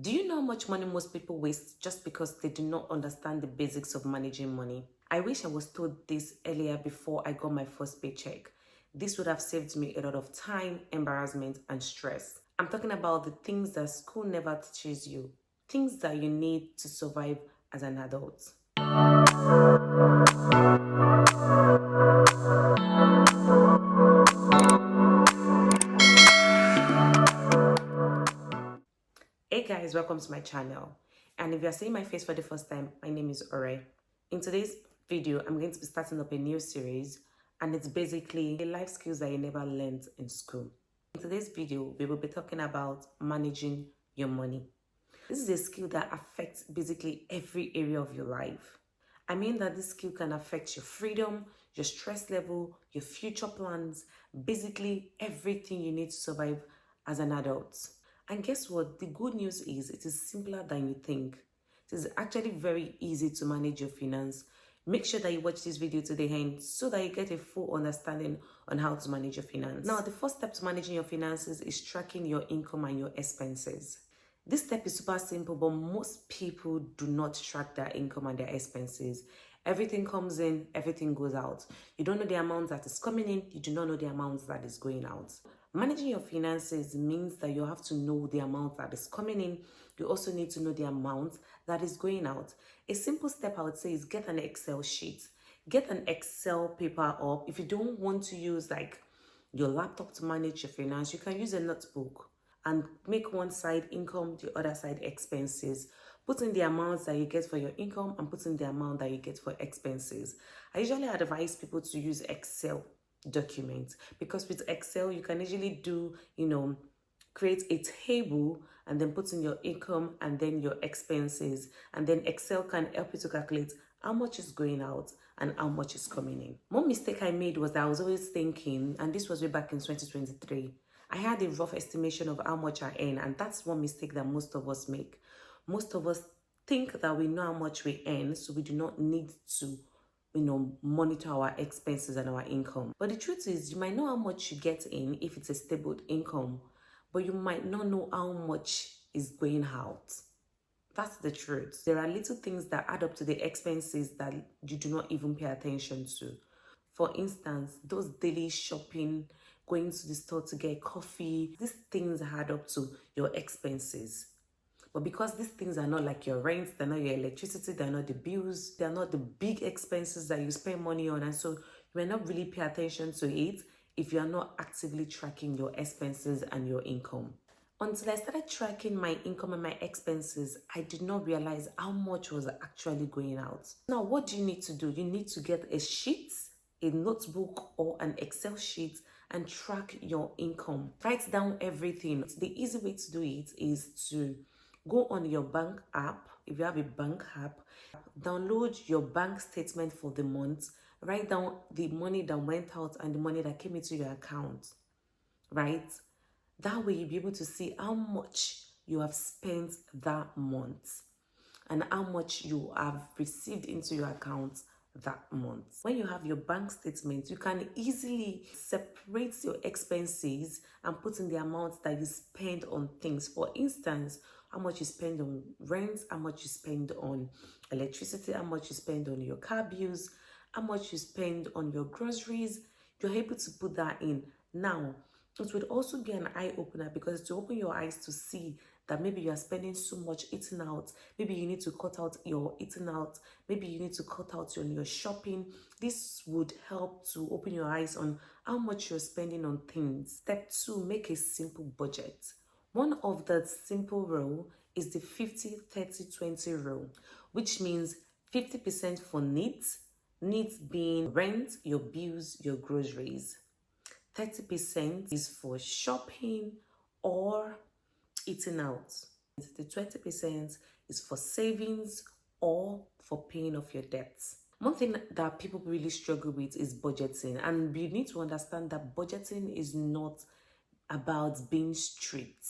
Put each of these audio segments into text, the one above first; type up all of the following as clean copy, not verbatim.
Do you know how much money most people waste just because they do not understand the basics of managing money? I wish I was told this earlier before I got my first paycheck. This would have saved me a lot of time, embarrassment, and stress. I'm talking about the things that school never teaches you, things that you need to survive as an adult. Hey guys, welcome to my channel. And if you're seeing my face for the first time, my name is Ore. In today's video, I'm going to be starting up a new series, and it's basically the life skills that you never learned in school. In today's video, we will be talking about managing your money. This is a skill that affects basically every area of your life. I mean that this skill can affect your freedom, your stress level, your future plans, basically everything you need to survive as an adult. And guess what? The good news is it is simpler than you think. It is actually very easy to manage your finance. Make sure that you watch this video to the end so that you get a full understanding on how to manage your finance. Now, the first step to managing your finances is tracking your income and your expenses. This step is super simple, but most people do not track their income and their expenses. Everything comes in, everything goes out. You don't know the amount that is coming in, you do not know the amount that is going out. Managing your finances means that you have to know the amount that is coming in. You also need to know the amount that is going out. A simple step I would say is get an Excel sheet. Get an Excel paper up. If you don't want to use like your laptop to manage your finance, you can use a notebook and make one side income, the other side expenses. Put in the amounts that you get for your income and put in the amount that you get for expenses. I usually advise people to use Excel documents because with Excel, you can easily do, create a table and then put in your income and then your expenses. And then Excel can help you to calculate how much is going out and how much is coming in. One mistake I made was that I was always thinking, and this was way back in 2023, I had a rough estimation of how much I earn, and that's one mistake that most of us make. Most of us think that we know how much we earn, so we do not need to, monitor our expenses and our income. But the truth is, you might know how much you get in if it's a stable income, but you might not know how much is going out. That's the truth. There are little things that add up to the expenses that you do not even pay attention to. For instance, those daily shopping, going to the store to get coffee, these things add up to your expenses. But because these things are not like your rent, they're not your electricity, they're not the bills, they're not the big expenses that you spend money on. And so you may not really pay attention to it if you are not actively tracking your expenses and your income. Until I started tracking my income and my expenses, I did not realize how much was actually going out. Now, what do you need to do? You need to get a sheet, a notebook, or an Excel sheet and track your income. Write down everything. The easy way to do it is to go on your bank app. If you have a bank app, download your bank statement for the month. Write down the money that went out and the money that came into your account, right? That way you'll be able to see how much you have spent that month and how much you have received into your account that month. When you have your bank statement, you can easily separate your expenses and put in the amount that you spend on things. For instance, how much you spend on rent, how much you spend on electricity, how much you spend on your car bills, how much you spend on your groceries. You're able to put that in. Now, it would also be an eye-opener because to open your eyes to see that maybe you are spending so much eating out. Maybe you need to cut out your eating out. Maybe you need to cut out on your shopping. This would help to open your eyes on how much you're spending on things. Step 2, make a simple budget. One of the simple rule is the 50-30-20 rule, which means 50% for needs being rent, your bills, your groceries. 30% is for shopping or eating out. The 20% is for savings or for paying off your debts. One thing that people really struggle with is budgeting, and you need to understand that budgeting is not about being strict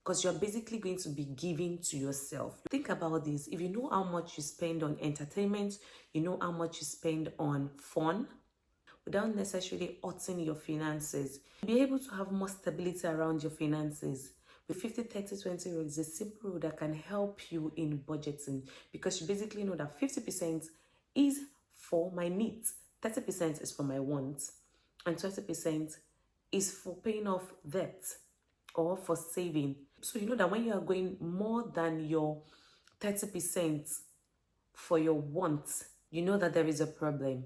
because you're basically going to be giving to yourself. Think about this. If you know how much you spend on entertainment, you know how much you spend on fun, without necessarily hurting your finances, you'll be able to have more stability around your finances. With 50-30-20 rule is a simple rule that can help you in budgeting, because you basically know that 50% is for my needs, 30% is for my wants, and 20% is for paying off debt or for saving. So you know that when you are going more than your 30% for your wants, you know that there is a problem.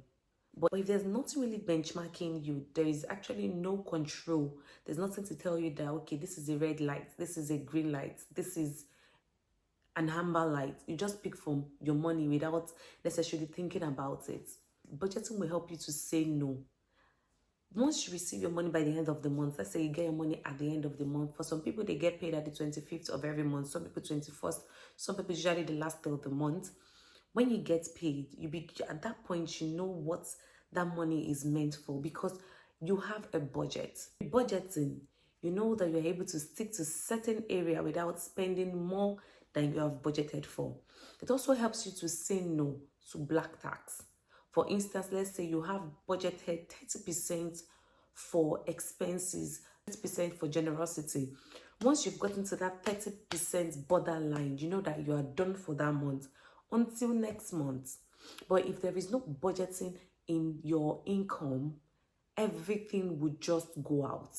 But if there's nothing really benchmarking you, there is actually no control. There's nothing to tell you that, okay, this is a red light, this is a green light, this is an amber light. You just pick from your money without necessarily thinking about it. Budgeting will help you to say no. Once you receive your money by the end of the month, let's say you get your money at the end of the month. For some people, they get paid at the 25th of every month. Some people 21st. Some people usually the last day of the month. When you get paid, at that point, you know what that money is meant for, because you have a budget. Budgeting, you know that you're able to stick to certain area without spending more than you have budgeted for. It also helps you to say no to black tax. For instance, let's say you have budgeted 30% for expenses, 30% for generosity. Once you've gotten to that 30% borderline, you know that you are done for that month until next month. But if there is no budgeting in your income, everything would just go out.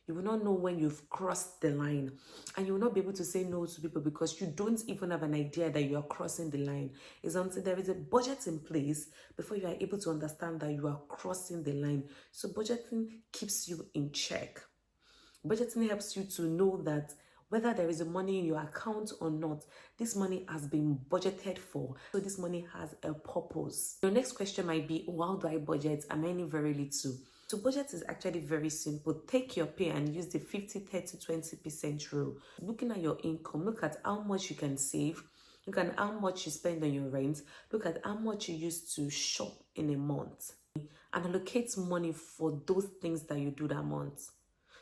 You will not know when you've crossed the line, and you will not be able to say no to people because you don't even have an idea that you are crossing the line. It's until there is a budget in place before you are able to understand that you are crossing the line. So budgeting keeps you in check. Budgeting helps you to know that whether there is money in your account or not, this money has been budgeted for. So this money has a purpose. Your next question might be, oh, how do I budget? I'm earning very little. So budget is actually very simple. Take your pay and use the 50-30-20% rule. Looking at your income, look at how much you can save. Look at how much you spend on your rent. Look at how much you use to shop in a month. And allocate money for those things that you do that month.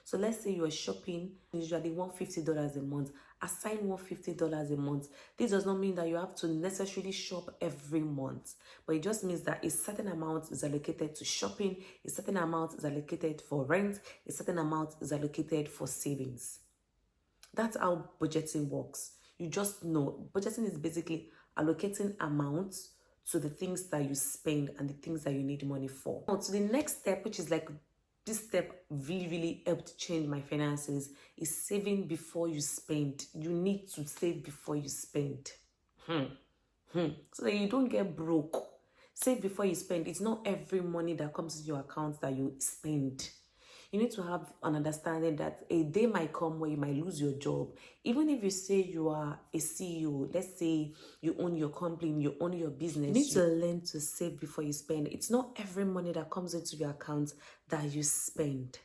So let's say you are shopping usually $150 a month. Assign $150 a month. This does not mean that you have to necessarily shop every month, but it just means that a certain amount is allocated to shopping, a certain amount is allocated for rent, a certain amount is allocated for savings. That's how budgeting works. You just know budgeting is basically allocating amounts to the things that you spend and the things that you need money for. Now, to the next step, which is like this step really helped change my finances, is saving before you spend. You need to save before you spend. So that you don't get broke. Save before you spend. It's not every money that comes to your account that you spend. You need to have an understanding that a day might come where you might lose your job. Even if you say you are a CEO, let's say you own your company, you own your business, you need to learn to save before you spend. It's not every money that comes into your account that you spend,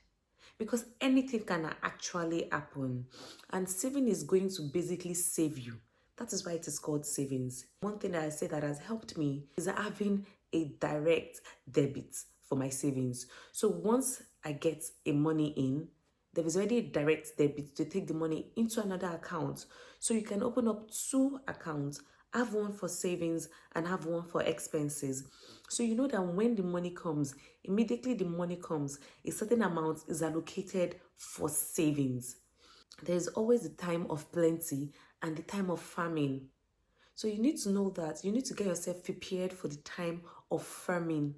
because anything can actually happen, and saving is going to basically save you. That is why it is called savings. One thing that I say that has helped me is having a direct debit for my savings. So once I get a money in, there is already a direct debit to take the money into another account. So you can open up 2 accounts, have one for savings and have one for expenses. So you know that when the money comes, immediately the money comes, a certain amount is allocated for savings. There's always the time of plenty and the time of famine. So you need to know that you need to get yourself prepared for the time of famine,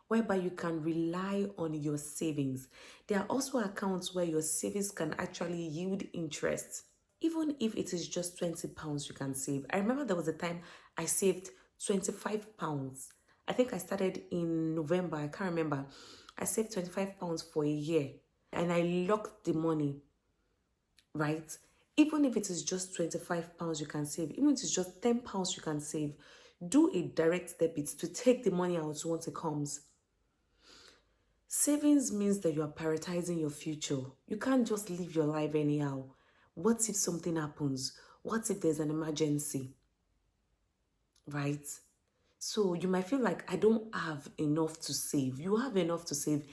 whereby you can rely on your savings. There are also accounts where your savings can actually yield interest. Even if it is just £20 you can save. I remember there was a time I saved £25. I think I started in November, I can't remember. I saved £25 for a year and I locked the money, right? Even if it is just £25 you can save, even if it is just £10 you can save, do a direct debit to take the money out once it comes. Savings means that you are prioritizing your future. You can't just live your life anyhow. What if something happens? What if there's an emergency? Right? So you might feel like, I don't have enough to save. You have enough to save.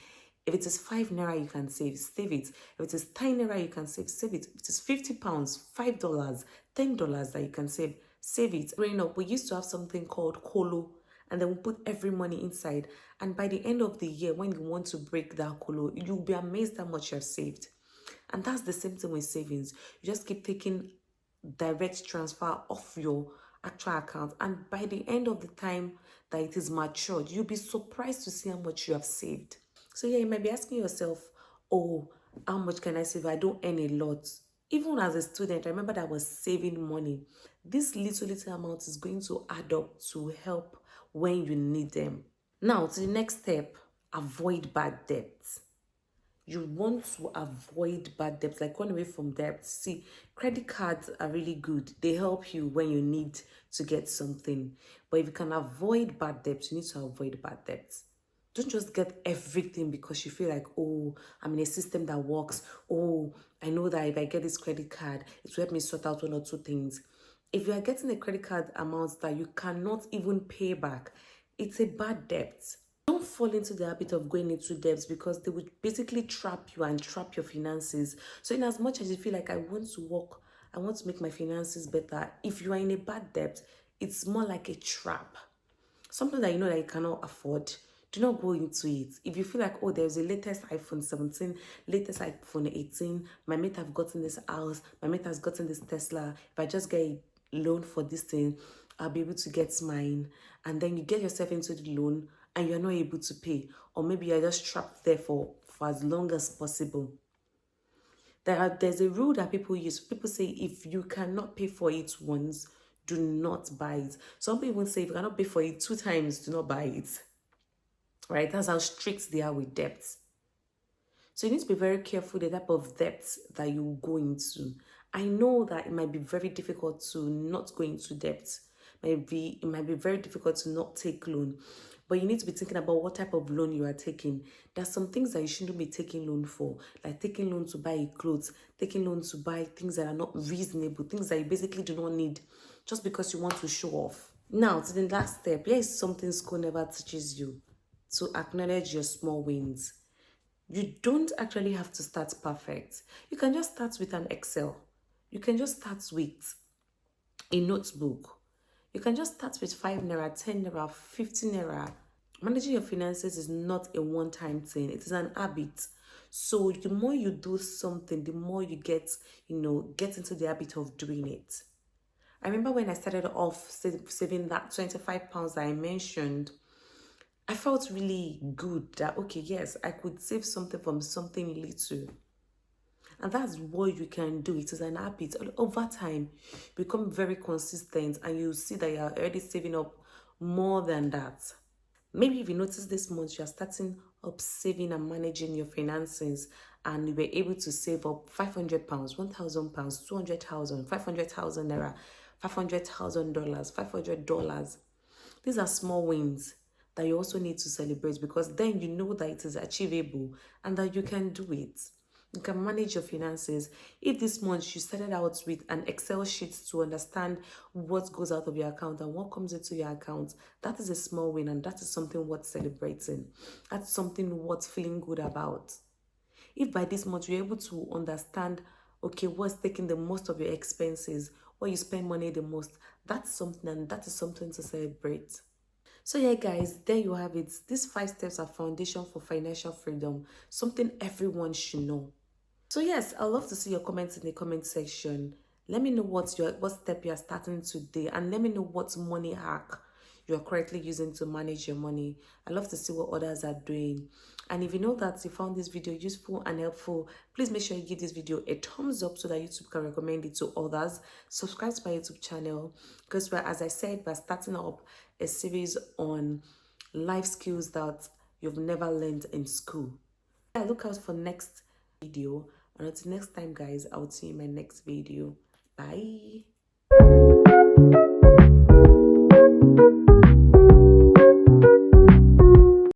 If it is 5 naira you can save it. If it is 10 naira you can save it. If it is £50, $5, $10 that you can save it. Growing up, we used to have something called colo, and then we put every money inside. And by the end of the year, when you want to break that colo, you'll be amazed how much you have saved. And that's the same thing with savings. You just keep taking direct transfer off your actual account, and by the end of the time that it is matured, you'll be surprised to see how much you have saved. So yeah, you might be asking yourself, oh, how much can I save? I don't earn a lot. Even as a student, I remember that I was saving money. This little amount is going to add up to help when you need them. Now to the next step, avoid bad debts. You want to avoid bad debts, like run away from debt. See, credit cards are really good. They help you when you need to get something. But if you can avoid bad debts, you need to avoid bad debts. Don't just get everything because you feel like, oh, I'm in a system that works. Oh, I know that if I get this credit card, it will help me sort out one or two things. If you are getting a credit card amount that you cannot even pay back, it's a bad debt. Don't fall into the habit of going into debts because they would basically trap you and trap your finances. So in as much as you feel like I want to work, I want to make my finances better, if you are in a bad debt, it's more like a trap. Something that you know that you cannot afford, do not go into it. If you feel like, oh, there's a latest iPhone 17, latest iPhone 18, my mate have gotten this house, my mate has gotten this Tesla, if I just get a loan for this thing, I'll be able to get mine. And then you get yourself into the loan and you're not able to pay. Or maybe you're just trapped there for as long as possible. There's a rule that people use. People say if you cannot pay for it once, do not buy it. Some people even say if you cannot pay for it 2 times, do not buy it. Right? That's how strict they are with debts. So you need to be very careful the type of debts that you go into. I know that it might be very difficult to not go into debts. It might be very difficult to not take loan. But you need to be thinking about what type of loan you are taking. There's some things that you shouldn't be taking loan for, like taking loan to buy clothes, taking loan to buy things that are not reasonable, things that you basically do not need, just because you want to show off. Now, to the last step, here is something school never teaches you: to acknowledge your small wins. You don't actually have to start perfect. You can just start with an Excel. You can just start with a notebook. You can just start with 5 naira, 10 naira, 15 naira. Managing your finances is not a one-time thing. It is an habit. So the more you do something, the more you get into the habit of doing it. I remember when I started off saving that 25 pounds that I mentioned, I felt really good that, okay, yes, I could save something from something little. And that's what you can do. It is an habit. Over time, become very consistent and you see that you're already saving up more than that. Maybe if you notice this month, you're starting up saving and managing your finances and you were able to save up 500 pounds, 1,000 pounds, 200,000, 500,000 naira, $500,000, $500. These are small wins that you also need to celebrate because then you know that it is achievable and that you can do it. You can manage your finances. If this month you started out with an Excel sheet to understand what goes out of your account and what comes into your account, that is a small win and that is something worth celebrating. That's something worth feeling good about. If by this month you're able to understand, okay, what's taking the most of your expenses, where you spend money the most, that's something, and that is something to celebrate. So yeah, guys, there you have it. These 5 steps are foundation for financial freedom, something everyone should know. So yes, I'd love to see your comments in the comment section. Let me know what step you are starting today, and let me know what money hack you are currently using to manage your money. I love to see what others are doing. And if you know that you found this video useful and helpful, please make sure you give this video a thumbs up so that YouTube can recommend it to others. Subscribe to my YouTube channel because as I said, we're starting up a series on life skills that you've never learned in school. I look out for next video. And until next time, guys, I'll see you in my next video. Bye.